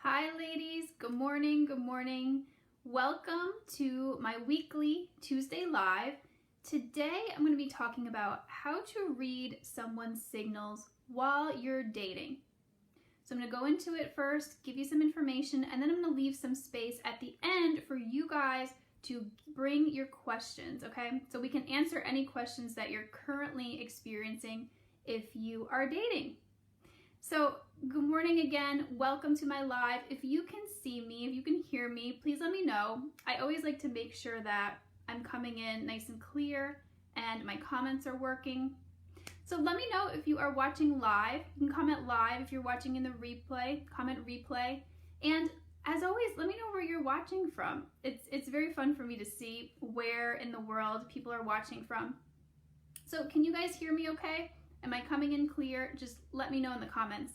Hi ladies, good morning, good morning. Welcome to my weekly Tuesday Live. Today I'm going to be talking about how to read someone's signals while you're dating. So I'm going to go into it first, give you some information, and then I'm going to leave some space at the end for you guys to bring your questions, okay? So we can answer any questions that you're currently experiencing if you are dating. So good morning again, welcome to my live. If you can see me, if you can hear me, please let me know. I always like to make sure that I'm coming in nice and clear and my comments are working. So let me know if you are watching live. You can comment live. If you're watching in the replay, comment replay. And as always, let me know where you're watching from. It's very fun for me to see where in the world people are watching from. So can you guys hear me okay? Am I coming in clear? Just let me know in the comments.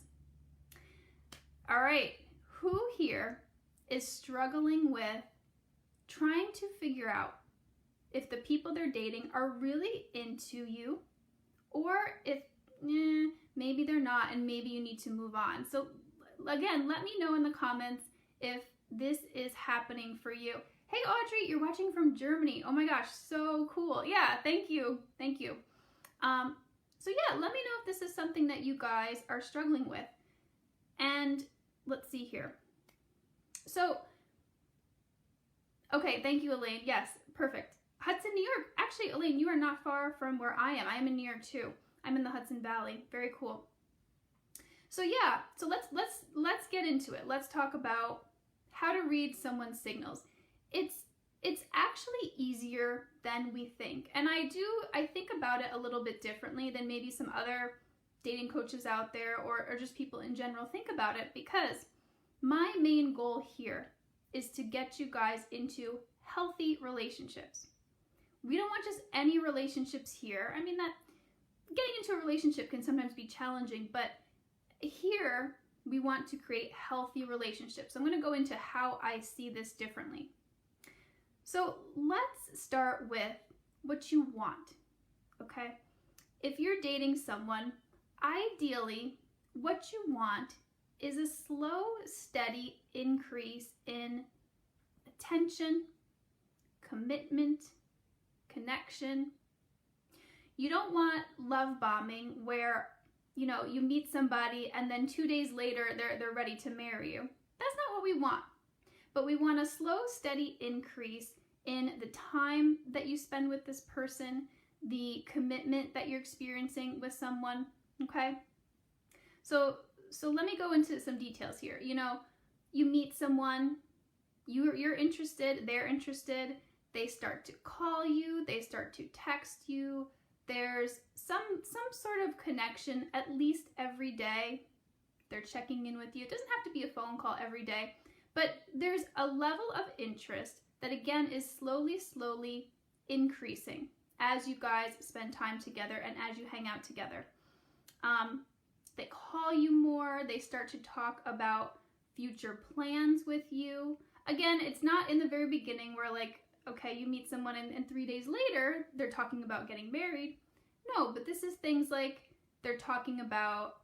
All right, who here is struggling with trying to figure out if the people they're dating are really into you or if maybe they're not and maybe you need to move on? So again, let me know in the comments if this is happening for you. Hey Audrey, you're watching from Germany. Oh my gosh, so cool. Yeah, thank you. Thank you. So yeah, let me know if this is something that you guys are struggling with. And let's see here. So, okay, thank you, Elaine. Yes, perfect. Hudson, New York. Actually, Elaine, you are not far from where I am. I am in New York too. I'm in the Hudson Valley. Very cool. So yeah, so let's get into it. Let's talk about how to read someone's signals. It's actually easier than we think. And I think about it a little bit differently than maybe some other dating coaches out there or just people in general think about it, because my main goal here is to get you guys into healthy relationships. We don't want just any relationships here. I mean, that getting into a relationship can sometimes be challenging, but here we want to create healthy relationships. I'm going to go into how I see this differently. So let's start with what you want, okay? If you're dating someone, ideally what you want is a slow, steady increase in attention, commitment, connection. You don't want love bombing where, you meet somebody and then 2 days later they're ready to marry you. That's not what we want. But we want a slow, steady increase in the time that you spend with this person, the commitment that you're experiencing with someone, okay? So let me go into some details here. You meet someone, you're interested, they're interested, they start to call you, they start to text you, there's some sort of connection at least every day. They're checking in with you. It doesn't have to be a phone call every day. But there's a level of interest that again is slowly increasing as you guys spend time together and as you hang out together. They call you more, they start to talk about future plans with you. Again, it's not in the very beginning where okay, you meet someone and 3 days later they're talking about getting married. No, but this is things like they're talking about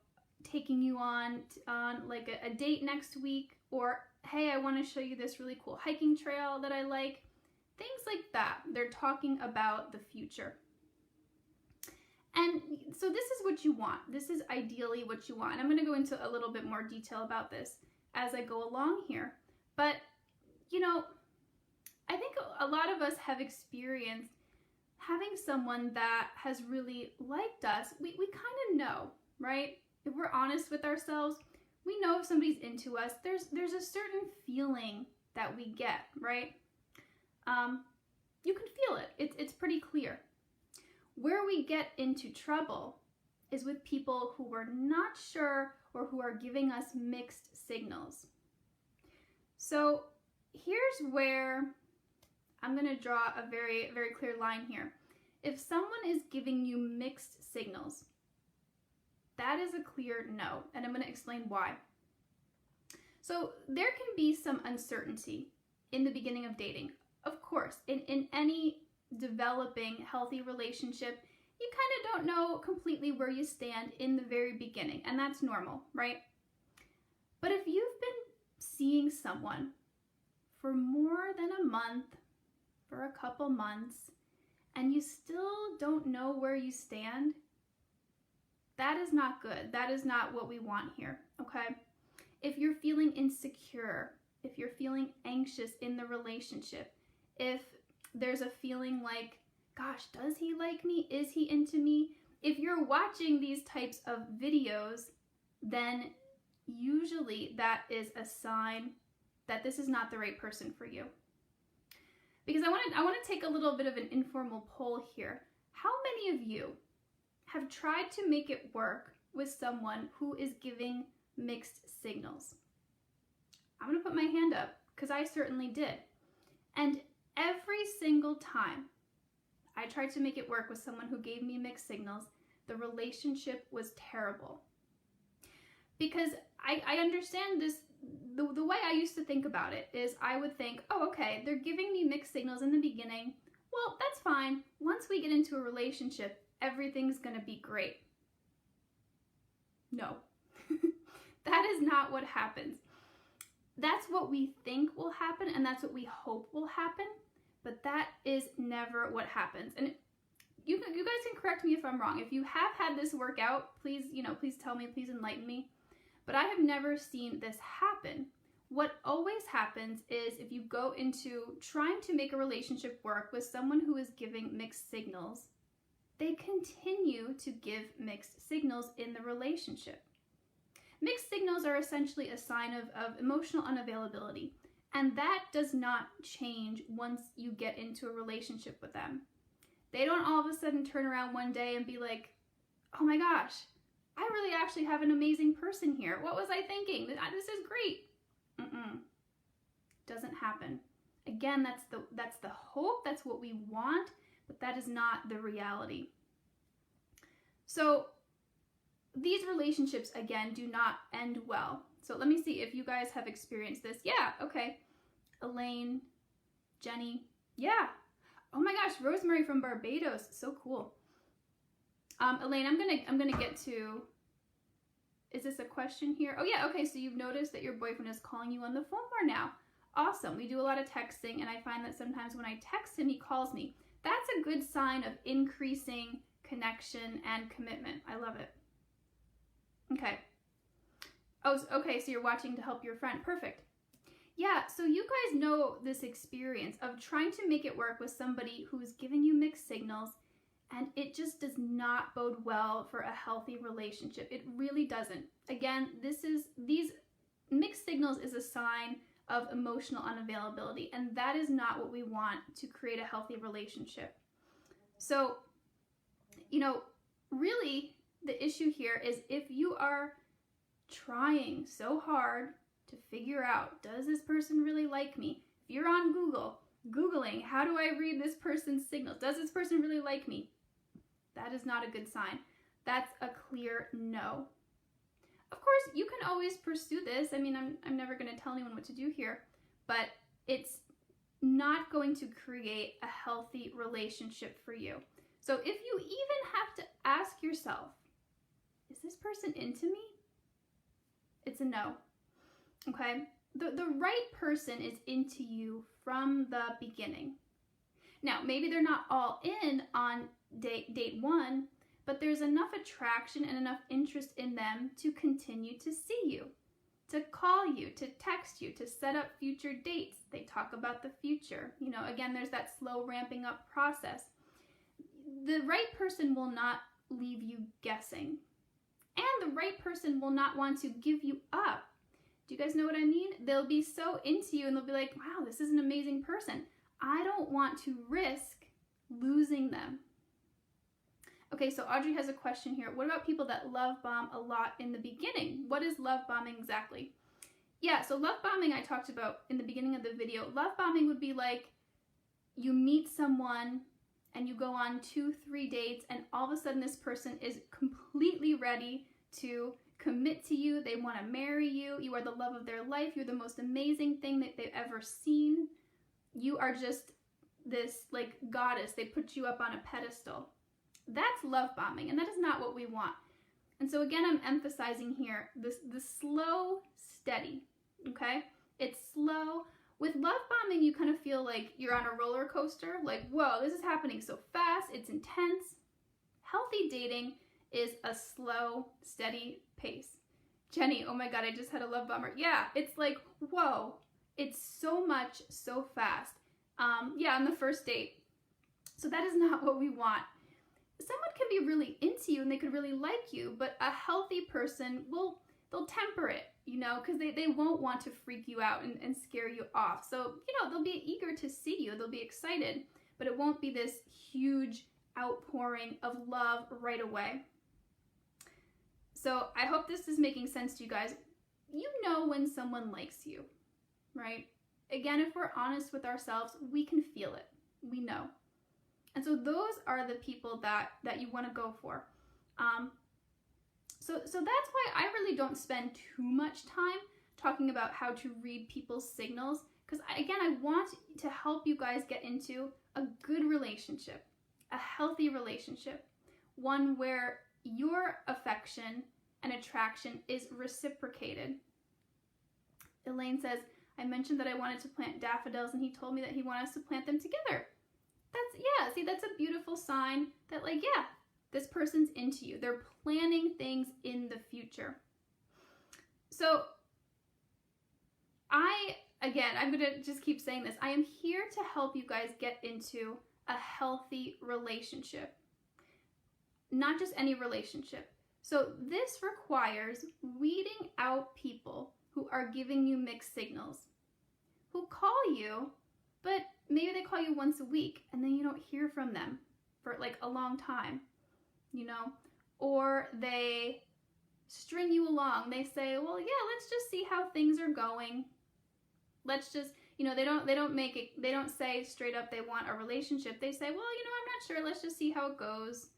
taking you on a date next week, or hey, I want to show you this really cool hiking trail that I like. Things like that. They're talking about the future. And so this is what you want. This is ideally what you want. And I'm going to go into a little bit more detail about this as I go along here. But, I think a lot of us have experienced having someone that has really liked us. We kind of know, right? If we're honest with ourselves, we know if somebody's into us. There's a certain feeling that we get, right? You can feel it. It's pretty clear. Where we get into trouble is with people who we're not sure or who are giving us mixed signals. So here's where I'm going to draw a very, very clear line here. If someone is giving you mixed signals, that is a clear no, and I'm going to explain why. So there can be some uncertainty in the beginning of dating. Of course, in any developing healthy relationship, you kind of don't know completely where you stand in the very beginning, and that's normal, right? But if you've been someone for more than a month, for a couple months, and you still don't know where you stand, that is not good. That is not what we want here, okay? If you're feeling insecure, if you're feeling anxious in the relationship, if there's a feeling like, gosh, does he like me? Is he into me? If you're watching these types of videos, then usually that is a sign that this is not the right person for you. Because I want to take a little bit of an informal poll here. How many of you have tried to make it work with someone who is giving mixed signals? I'm going to put my hand up because I certainly did. And every single time I tried to make it work with someone who gave me mixed signals, the relationship was terrible. Because I understand this, the way I used to think about it is I would think, oh, okay, they're giving me mixed signals in the beginning. Well, that's fine. Once we get into a relationship, everything's going to be great. No, that is not what happens. That's what we think will happen, and that's what we hope will happen, but that is never what happens. And you guys can correct me if I'm wrong. If you have had this work out, please tell me, please enlighten me. But I have never seen this happen. What always happens is if you go into trying to make a relationship work with someone who is giving mixed signals, they continue to give mixed signals in the relationship. Mixed signals are essentially a sign of emotional unavailability, and that does not change once you get into a relationship with them. They don't all of a sudden turn around one day and be like, oh my gosh, I really actually have an amazing person here. What was I thinking? This is great. Doesn't happen. Again, that's the hope, that's what we want, but that is not the reality. So these relationships, again, do not end well. So let me see if you guys have experienced this. Yeah, okay. Elaine, Jenny, yeah. Oh my gosh, Rosemary from Barbados, so cool. Elaine, I'm gonna get to, is this a question here? Oh yeah, okay, so you've noticed that your boyfriend is calling you on the phone more now. Awesome, we do a lot of texting, and I find that sometimes when I text him, he calls me. That's a good sign of increasing connection and commitment. I love it. Okay. Oh, okay, so you're watching to help your friend. Perfect. Yeah, so you guys know this experience of trying to make it work with somebody who is giving you mixed signals, and it just does not bode well for a healthy relationship. It really doesn't. Again, these mixed signals is a sign of emotional unavailability, and that is not what we want to create a healthy relationship. So, really the issue here is if you are trying so hard to figure out, does this person really like me? If you're on Googling, how do I read this person's signals? Does this person really like me? That is not a good sign. That's a clear no. Of course, you can always pursue this. I mean, I'm never going to tell anyone what to do here, but it's not going to create a healthy relationship for you. So if you even have to ask yourself, is this person into me? It's a no. Okay? The right person is into you from the beginning. Now, maybe they're not all in on date one, but there's enough attraction and enough interest in them to continue to see you, to call you, to text you, to set up future dates. They talk about the future. Again, there's that slow ramping up process. The right person will not leave you guessing. And the right person will not want to give you up. Do you guys know what I mean? They'll be so into you and they'll be like, wow, this is an amazing person. I don't want to risk losing them. Okay, so Audrey has a question here. What about people that love bomb a lot in the beginning? What is love bombing exactly? Yeah, so love bombing I talked about in the beginning of the video. Love bombing would be like you meet someone and you go on 2-3 dates and all of a sudden this person is completely ready to commit to you. They want to marry you. You are the love of their life. You're the most amazing thing that they've ever seen. You are just this like goddess. They put you up on a pedestal. That's love bombing, and that is not what we want. And so again, I'm emphasizing here the slow, steady, okay? It's slow. With love bombing, you kind of feel like you're on a roller coaster. Like, whoa, this is happening so fast. It's intense. Healthy dating is a slow, steady pace. Jenny, oh my God, I just had a love bomber. Yeah, it's like, whoa, it's so much, so fast. Yeah, on the first date. So that is not what we want. Someone can be really into you and they could really like you, but a healthy person they'll temper it, you know, because they won't want to freak you out and scare you off. So, you know, they'll be eager to see you, they'll be excited, but it won't be this huge outpouring of love right away. So I hope this is making sense to you guys. You know when someone likes you, right? Again, if we're honest with ourselves, we can feel it. We know. And so those are the people that you want to go for. So that's why I really don't spend too much time talking about how to read people's signals, because again, I want to help you guys get into a good relationship, a healthy relationship, one where your affection and attraction is reciprocated. Elaine says, I mentioned that I wanted to plant daffodils and he told me that he wanted us to plant them together. That's a beautiful sign that, like, yeah, this person's into you. They're planning things in the future. So I'm going to just keep saying this. I am here to help you guys get into a healthy relationship. Not just any relationship. So this requires weeding out people who are giving you mixed signals, who call you, but maybe they call you once a week and then you don't hear from them for like a long time, you know, or they string you along. They say, well, yeah, let's just see how things are going. Let's just, you know, they don't say straight up they want a relationship. They say, well, you know, I'm not sure. Let's just see how it goes.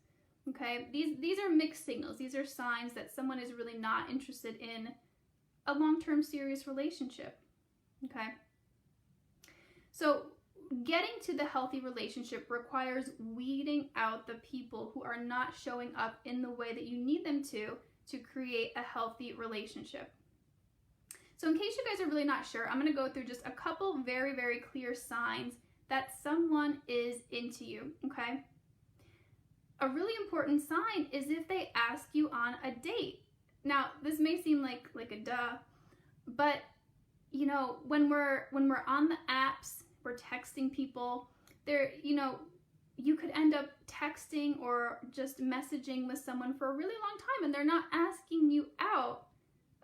Okay. These are mixed signals. These are signs that someone is really not interested in a long-term serious relationship. Okay. So getting to the healthy relationship requires weeding out the people who are not showing up in the way that you need them to create a healthy relationship. So in case you guys are really not sure, I'm going to go through just a couple very, very clear signs that someone is into you, okay? A really important sign is if they ask you on a date. Now, this may seem like a duh, but you know, when we're on the apps, we're texting people, there, you know, you could end up texting or just messaging with someone for a really long time and they're not asking you out.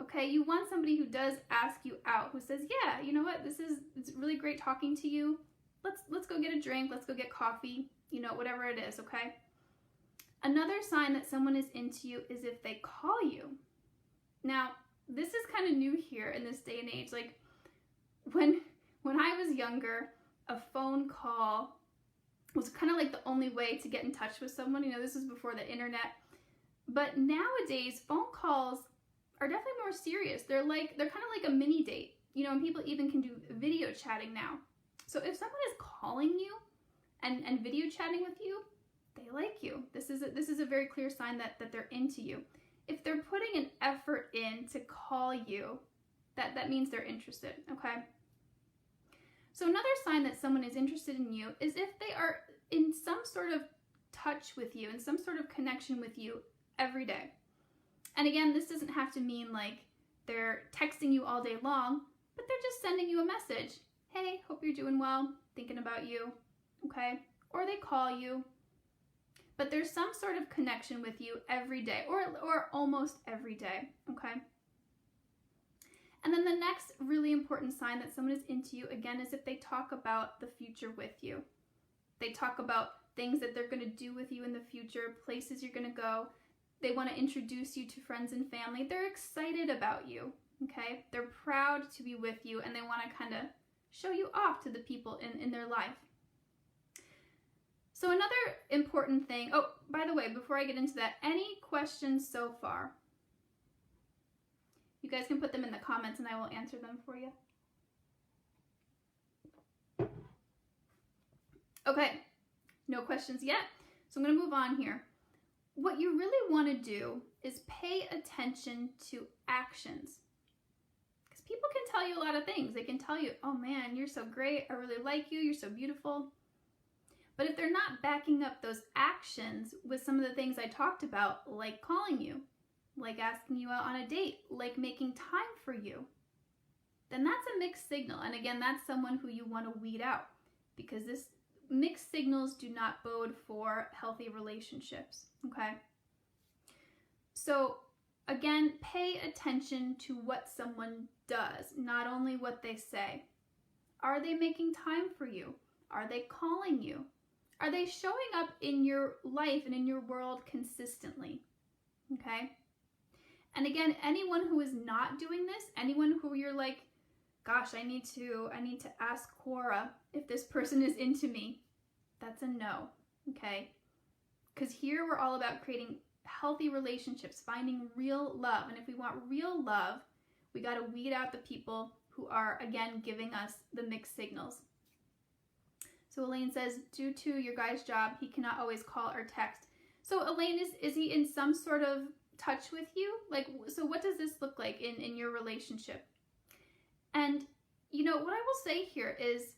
Okay, you want somebody who does ask you out, who says, yeah, you know what, it's really great talking to you. Let's go get a drink, let's go get coffee, you know, whatever it is, okay? Another sign that someone is into you is if they call you. Now, this is kind of new here in this day and age. Like when I was younger, a phone call was kind of like the only way to get in touch with someone. You know, this was before the internet. But nowadays, phone calls are definitely more serious. They're kind of like a mini date. You know, and people even can do video chatting now. So if someone is calling you and video chatting with you, they like you. This is a very clear sign that they're into you. If they're putting an effort in to call you, that means they're interested, okay? So another sign that someone is interested in you is if they are in some sort of touch with you, in some sort of connection with you every day. And again, this doesn't have to mean like they're texting you all day long, but they're just sending you a message. Hey, hope you're doing well, thinking about you, okay? Or they call you, but there's some sort of connection with you every day or almost every day, okay? And then the next really important sign that someone is into you, again, is if they talk about the future with you. They talk about things that they're going to do with you in the future, places you're going to go. They want to introduce you to friends and family. They're excited about you, okay? They're proud to be with you, and they want to kind of show you off to the people in their life. So another important thing, oh, by the way, before I get into that, any questions so far? You guys can put them in the comments and I will answer them for you. Okay, no questions yet. So I'm going to move on here. What you really want to do is pay attention to actions. Because people can tell you a lot of things. They can tell you, oh man, you're so great. I really like you. You're so beautiful. But if they're not backing up those actions with some of the things I talked about, like calling you, like asking you out on a date, like making time for you, then that's a mixed signal. And again, that's someone who you want to weed out, because this mixed signals do not bode for healthy relationships, okay? So again, pay attention to what someone does, not only what they say. Are they making time for you? Are they calling you? Are they showing up in your life and in your world consistently? Okay? And again, anyone who is not doing this, anyone who you're like, gosh, I need to ask Quora if this person is into me, that's a no, okay? Because here we're all about creating healthy relationships, finding real love. And if we want real love, we got to weed out the people who are, again, giving us the mixed signals. So Elaine says, due to your guy's job, he cannot always call or text. So Elaine, is he in some sort of touch with you? Like, so what does this look like in your relationship? And, you know, what I will say here is,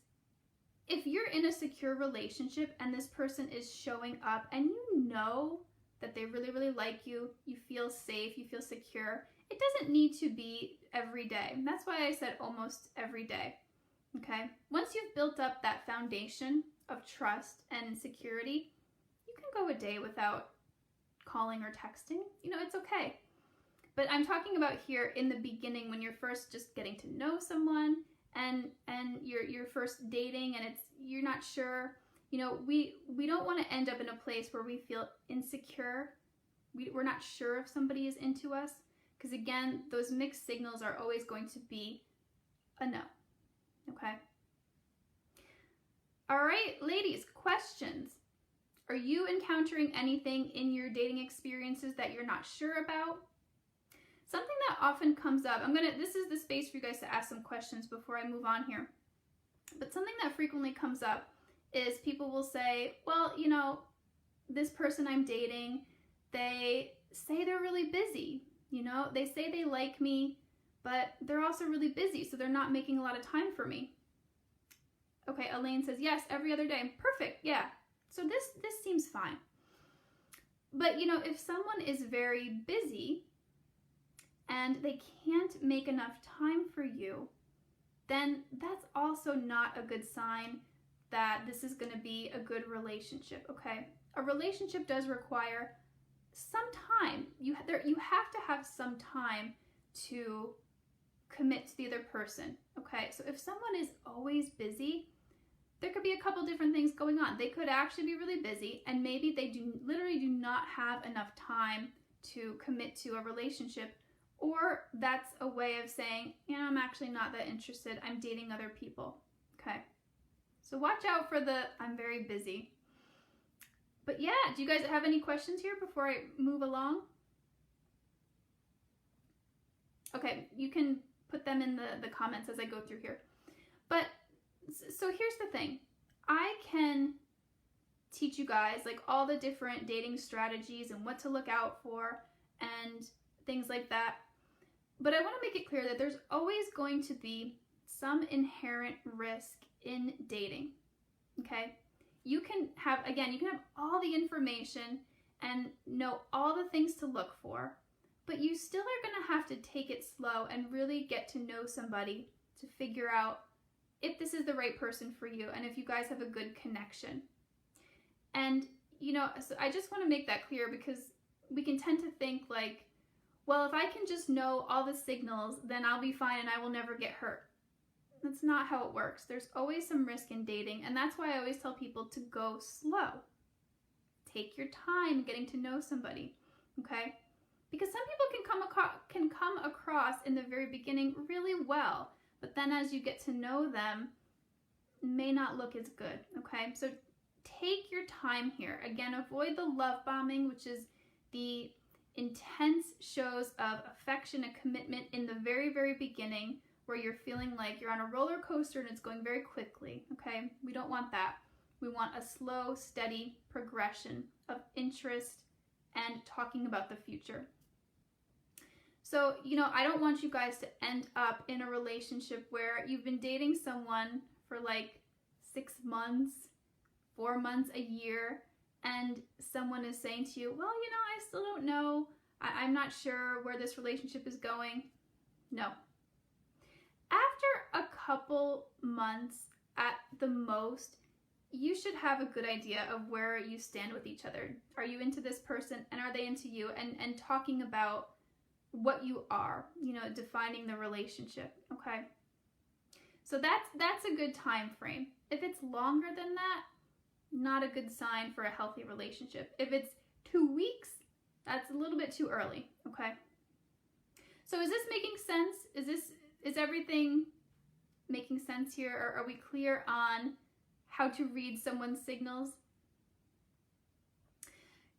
if you're in a secure relationship and this person is showing up and you know that they really, really like you, you feel safe, you feel secure, it doesn't need to be every day. That's why I said almost every day, okay? Once you've built up that foundation of trust and security, you can go a day without calling or texting. You know, it's okay. But I'm talking about here in the beginning, when you're first just getting to know someone and you're first dating and you're not sure. You know, we don't want to end up in a place where we feel insecure. We're not sure if somebody is into us, because again, those mixed signals are always going to be a no. Okay? All right, ladies, questions. Are you encountering anything in your dating experiences that you're not sure about? Something that often comes up, this is the space for you guys to ask some questions before I move on here. But something that frequently comes up is people will say, well, you know, this person I'm dating, they say they're really busy. You know, they say they like me, but they're also really busy, so they're not making a lot of time for me. Okay, Elaine says, yes, every other day. Perfect, yeah. So this seems fine. But, you know, if someone is very busy and they can't make enough time for you, then that's also not a good sign that this is going to be a good relationship, okay? A relationship does require some time. You have to have some time to commit to the other person, okay? So if someone is always busy, there could be a couple different things going on. They could actually be really busy, and maybe they literally do not have enough time to commit to a relationship, or that's a way of saying, you know, I'm actually not that interested. I'm dating other people, okay? So watch out for the I'm very busy. But yeah, do you guys have any questions here before I move along? Okay, you can put them in the comments as I go through here. But so here's the thing. I can teach you guys like all the different dating strategies and what to look out for and things like that. But I want to make it clear that there's always going to be some inherent risk in dating, okay? You can have all the information and know all the things to look for, but you still are going to have to take it slow and really get to know somebody to figure out if this is the right person for you and if you guys have a good connection. And, you know, so I just want to make that clear, because we can tend to think like, well, if I can just know all the signals, then I'll be fine and I will never get hurt. That's not how it works. There's always some risk in dating, and that's why I always tell people to go slow. Take your time getting to know somebody, okay? Because some people can come across in the very beginning really well, but then as you get to know them, it may not look as good, okay? So take your time here. Again, avoid the love bombing, which is the intense shows of affection and commitment in the very, very beginning, where you're feeling like you're on a roller coaster and it's going very quickly, okay? We don't want that. We want a slow, steady progression of interest and talking about the future. So, I don't want you guys to end up in a relationship where you've been dating someone for like 6 months, 4 months, a year, and someone is saying to you, well, I still don't know. I'm not sure where this relationship is going. No. After a couple months at the most, you should have a good idea of where you stand with each other. Are you into this person, and are they into you? And talking about what you are, defining the relationship, okay? So that's a good time frame. If it's longer than that, not a good sign for a healthy relationship. If it's 2 weeks, that's a little bit too early, okay? So is this making sense? Is everything making sense here? Or are we clear on how to read someone's signals?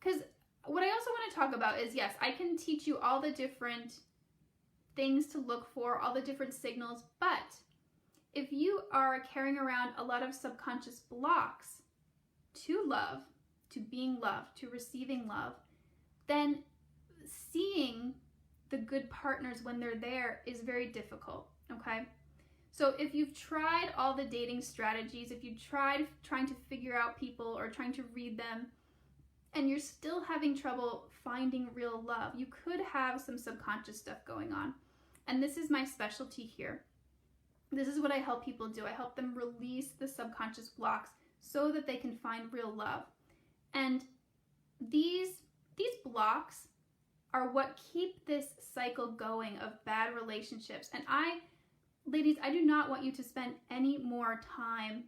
Because what I also want to talk about is, yes, I can teach you all the different things to look for, all the different signals, but if you are carrying around a lot of subconscious blocks to love, to being loved, to receiving love, then seeing the good partners when they're there is very difficult, okay? So if you've tried all the dating strategies, if you've tried trying to figure out people or trying to read them, and you're still having trouble finding real love, you could have some subconscious stuff going on. And this is my specialty here. This is what I help people do. I help them release the subconscious blocks so that they can find real love. And these blocks are what keep this cycle going of bad relationships. And ladies, I do not want you to spend any more time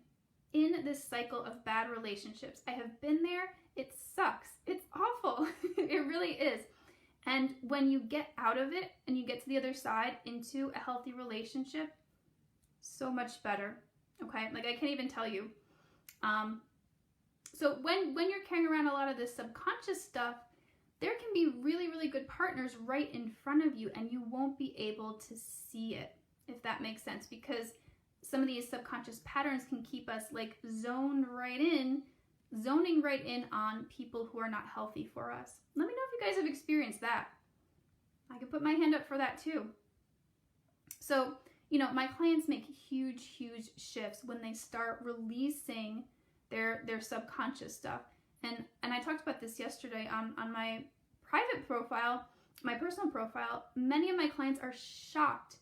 in this cycle of bad relationships. I have been there. It sucks. It's awful. It really is. And when you get out of it and you get to the other side into a healthy relationship, so much better. Okay? Like, I can't even tell you. So when you're carrying around a lot of this subconscious stuff, there can be really, really good partners right in front of you, and you won't be able to see it, if that makes sense, because some of these subconscious patterns can keep us like zoning right in on people who are not healthy for us. Let me know if you guys have experienced that. I can put my hand up for that too. So, my clients make huge, huge shifts when they start releasing their subconscious stuff. And I talked about this yesterday on my private profile, my personal profile. Many of my clients are shocked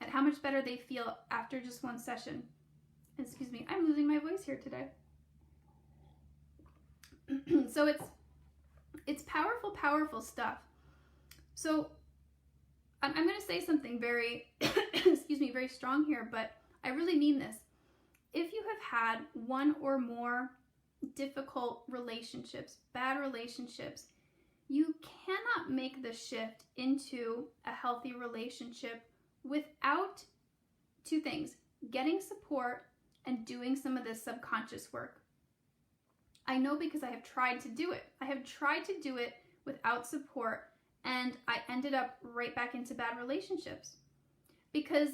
at how much better they feel after just one session. Excuse me, I'm losing my voice here today. So it's powerful, powerful stuff. So I'm going to say something very, very strong here, but I really mean this. If you have had one or more difficult relationships, bad relationships, you cannot make the shift into a healthy relationship without two things: getting support and doing some of this subconscious work. I know because I have tried to do it. I have tried to do it without support, and I ended up right back into bad relationships because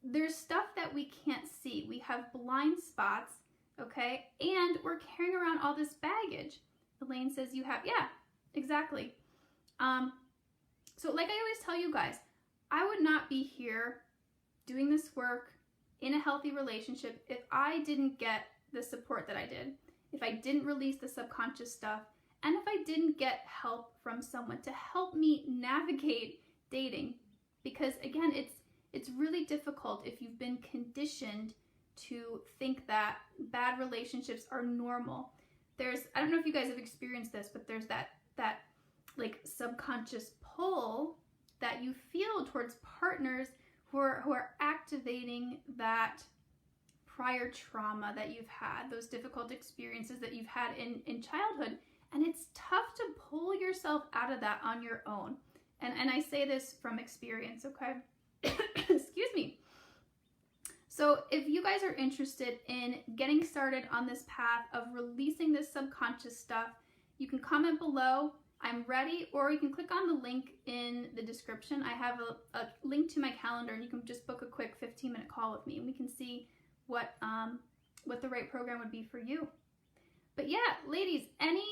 there's stuff that we can't see. We have blind spots, okay? And we're carrying around all this baggage. Elaine says you have, yeah, exactly. So like I always tell you guys, I would not be here doing this work in a healthy relationship if I didn't get the support that I did, if I didn't release the subconscious stuff, and if I didn't get help from someone to help me navigate dating. Because again, it's really difficult if you've been conditioned to think that bad relationships are normal. I don't know if you guys have experienced this, but there's that like subconscious pull that you feel towards partners who are activating that prior trauma that you've had, those difficult experiences that you've had in childhood. And it's tough to pull yourself out of that on your own. And I say this from experience, okay? Excuse me. So if you guys are interested in getting started on this path of releasing this subconscious stuff, you can comment below, I'm ready, or you can click on the link in the description. I have a link to my calendar, and you can just book a quick 15-minute call with me, and we can see what the right program would be for you. But yeah, ladies, any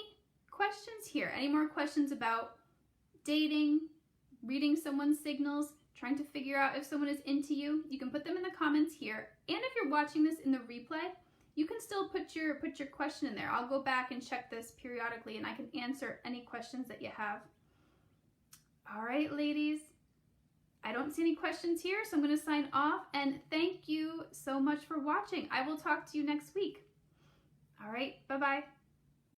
questions here? Any more questions about dating, reading someone's signals, trying to figure out if someone is into you, you can put them in the comments here. And if you're watching this in the replay, you can still put your question in there. I'll go back and check this periodically and I can answer any questions that you have. All right, ladies. I don't see any questions here, so I'm going to sign off, and thank you so much for watching. I will talk to you next week. All right, bye-bye.